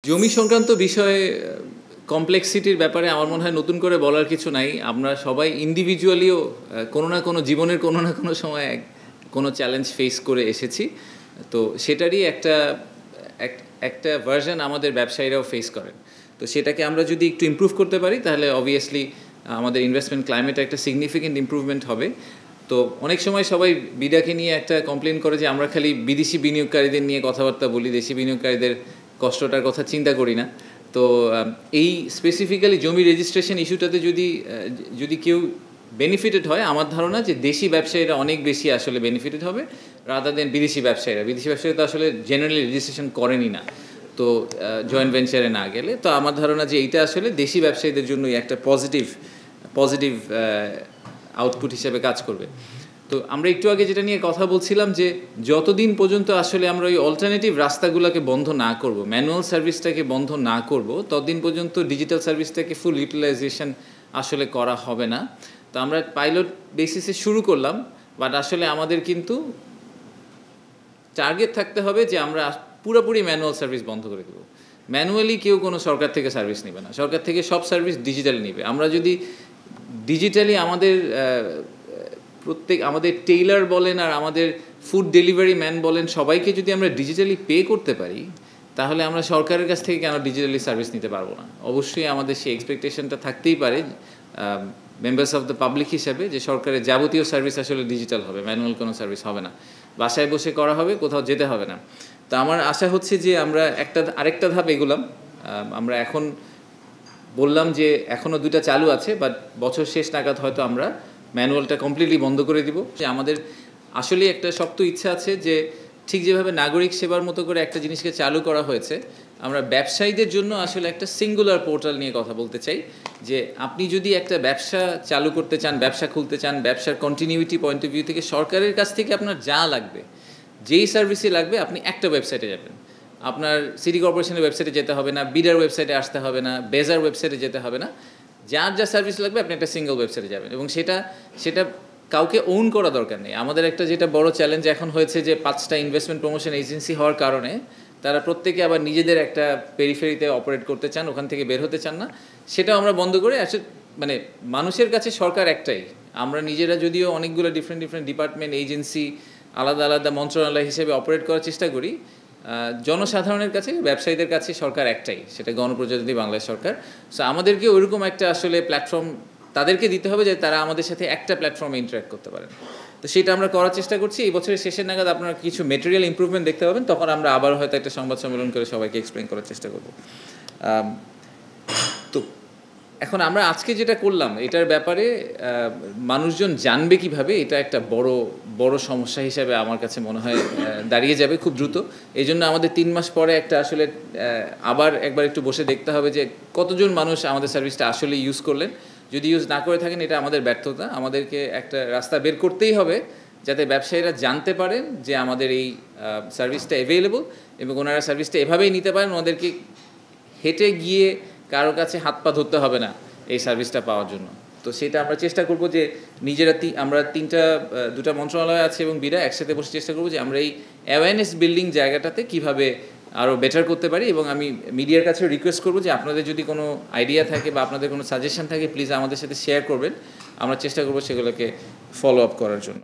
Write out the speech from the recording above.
জমি সংক্রান্ত বিষয়ে কমপ্লেক্সিটির ব্যাপারে আমার মনে হয় নতুন করে বলার কিছু নাই। আমরা সবাই ইন্ডিভিজুয়ালিও কোনো না কোনো জীবনের কোনো না কোনো সময় কোনো চ্যালেঞ্জ ফেস করে এসেছি। তো সেটারই একটা ভার্সন আমাদের ব্যবসায়ীরাও ফেস করেন। তো সেটাকে আমরা যদি একটু ইমপ্রুভ করতে পারি তাহলে অবভিয়াসলি আমাদের ইনভেস্টমেন্ট ক্লাইমেটে একটা সিগনিফিকেন্ট ইমপ্রুভমেন্ট হবে। তো অনেক সময় সবাই বিডাকে নিয়ে একটা কমপ্লেন করে যে আমরা খালি বিদেশি বিনিয়োগকারীদের নিয়ে কথাবার্তা বলি, দেশি বিনিয়োগকারীদের কষ্টটার কথা চিন্তা করি না। তো এই স্পেসিফিক্যালি জমি রেজিস্ট্রেশন ইস্যুটাতে যদি কেউ বেনিফিটেড হয়, আমার ধারণা যে দেশি ব্যবসায়ীরা অনেক বেশি আসলে বেনিফিটেড হবে রাদার দেন বিদেশি ব্যবসায়ীরা তো আসলে জেনারেলি রেজিস্ট্রেশন করেনই না, তো জয়েন্ট ভেঞ্চারে না গেলে। তো আমার ধারণা যে এইটা আসলে দেশি ব্যবসায়ীদের জন্যই একটা পজিটিভ আউটপুট হিসেবে কাজ করবে। তো আমরা একটু আগে যেটা নিয়ে কথা বলছিলাম যে যতদিন পর্যন্ত আসলে আমরা ওই অল্টারনেটিভ রাস্তাগুলোকে বন্ধ না করব, ম্যানুয়াল সার্ভিসটাকে বন্ধ না করব, ততদিন পর্যন্ত ডিজিটাল সার্ভিসটাকে ফুল ইউটিলাইজেশন আসলে করা হবে না। তো আমরা পাইলট বেসিসে শুরু করলাম, বাট আসলে আমাদের কিন্তু টার্গেট থাকতে হবে যে আমরা পুরোপুরি ম্যানুয়াল সার্ভিস বন্ধ করে দেবো। ম্যানুয়ালি কেউ কোনো সরকার থেকে সার্ভিস নেবে না, সরকার থেকে সব সার্ভিস ডিজিটাল নেবে। আমরা যদি ডিজিটালি আমাদের টেইলার বলেন আর আমাদের ফুড ডেলিভারি ম্যান বলেন, সবাইকে যদি আমরা ডিজিটালি পে করতে পারি, তাহলে আমরা সরকারের কাছ থেকে কেন ডিজিটালি সার্ভিস নিতে পারবো না? অবশ্যই আমাদের সেই এক্সপেকটেশনটা থাকতেই পারে মেম্বার্স অফ দ্য পাবলিক হিসাবে, যে সরকারের যাবতীয় সার্ভিস আসলে ডিজিটাল হবে, ম্যানুয়াল কোনো সার্ভিস হবে না, বাসায় বসে করা হবে, কোথাও যেতে হবে না। তো আমার আশা হচ্ছে যে আমরা আরেকটা ধাপ এগোলাম। আমরা এখন বললাম যে এখনও 2টা চালু আছে, বাট বছর শেষ নাগাদ হয়তো আমরা ম্যানুয়ালটা কমপ্লিটলি বন্ধ করে দিব। যে আমাদের আসলে একটা শক্ত ইচ্ছা আছে যে ঠিক যেভাবে নাগরিক সেবার মতো করে একটা জিনিসকে চালু করা হয়েছে, আমরা ব্যবসায়ীদের জন্য আসলে একটা সিঙ্গুলার পোর্টাল নিয়ে কথা বলতে চাই। যে আপনি যদি একটা ব্যবসা চালু করতে চান, ব্যবসা খুলতে চান, ব্যবসার কন্টিনিউইটি পয়েন্ট অফ ভিউ থেকে সরকারের কাছ থেকে আপনার যা লাগবে, যেই সার্ভিসই লাগবে, আপনি একটা ওয়েবসাইটে যাবেন। আপনার সিটি কর্পোরেশনের ওয়েবসাইটে যেতে হবে না, বিডার ওয়েবসাইটে আসতে হবে না, বেজার ওয়েবসাইটে যেতে হবে না। যার যা সার্ভিস লাগবে আপনি একটা সিঙ্গল ওয়েবসাইটে যাবেন, এবং সেটা কাউকে ওন করা দরকার নেই। আমাদের একটা যেটা বড় চ্যালেঞ্জ এখন হয়েছে যে 5টা ইনভেস্টমেন্ট প্রমোশন এজেন্সি হওয়ার কারণে তারা প্রত্যেকে আবার নিজেদের একটা পেরিফেরিতে অপারেট করতে চান, ওখান থেকে বের হতে চান না। সেটাও আমরা বন্ধ করে আসলে মানে মানুষের কাছে সরকার একটাই। আমরা নিজেরা যদিও অনেকগুলো ডিফারেন্ট ডিপার্টমেন্ট, এজেন্সি, আলাদা আলাদা মন্ত্রণালয় হিসেবে অপারেট করার চেষ্টা করি, জনসাধারণের কাছে, ব্যবসায়ীদের কাছে সরকার একটাই, সেটা গণপ্রজাতন্ত্রী বাংলাদেশ সরকার। সো আমাদেরকে ওইরকম একটা আসলে প্ল্যাটফর্ম তাদেরকে দিতে হবে যে তারা আমাদের সাথে একটা প্ল্যাটফর্মে ইন্টারাক্ট করতে পারেন। তো সেটা আমরা করার চেষ্টা করছি। এই বছরের শেষের নাগাদ আপনারা কিছু মেটেরিয়াল ইমপ্রুভমেন্ট দেখতে পাবেন, তখন আমরা আবার হয়তো একটা সংবাদ সম্মেলন করে সবাইকে এক্সপ্লেন করার চেষ্টা করব। তো এখন আমরা আজকে যেটা করলাম এটার ব্যাপারে মানুষজন জানবে কিভাবে, এটা একটা বড় সমস্যা হিসাবে আমার কাছে মনে হয় দাঁড়িয়ে যাবে খুব দ্রুত। এই জন্য আমাদের 3 মাস পরে একটা আসলে আবার একবার একটু বসে দেখতে হবে যে কতজন মানুষ আমাদের সার্ভিসটা আসলে ইউজ করলেন। যদি ইউজ না করে থাকেন, এটা আমাদের ব্যর্থতা। আমাদেরকে একটা রাস্তা বের করতেই হবে যাতে ব্যবসায়ীরা জানতে পারেন যে আমাদের এই সার্ভিসটা অ্যাভেলেবল, এবং ওনারা সার্ভিসটা এভাবেই নিতে পারেন। ওনাদেরকে হেঁটে গিয়ে কারো কাছে হাত পা ধরতে হবে না এই সার্ভিসটা পাওয়ার জন্য। তো সেটা আমরা চেষ্টা করব যে নিজেরা আমরা 2টা মন্ত্রণালয় আছে এবং বিডা একসাথে বসে চেষ্টা করব যে আমরা এই অ্যাওয়ারনেস বিল্ডিং জায়গাটাতে কিভাবে আরও বেটার করতে পারি। এবং আমি মিডিয়ার কাছেও রিকোয়েস্ট করব যে আপনাদের যদি কোনো আইডিয়া থাকে বা আপনাদের কোনো সাজেশন থাকে, প্লিজ আমাদের সাথে শেয়ার করবেন। আমরা চেষ্টা করব সেগুলোকে ফলো আপ করার জন্য।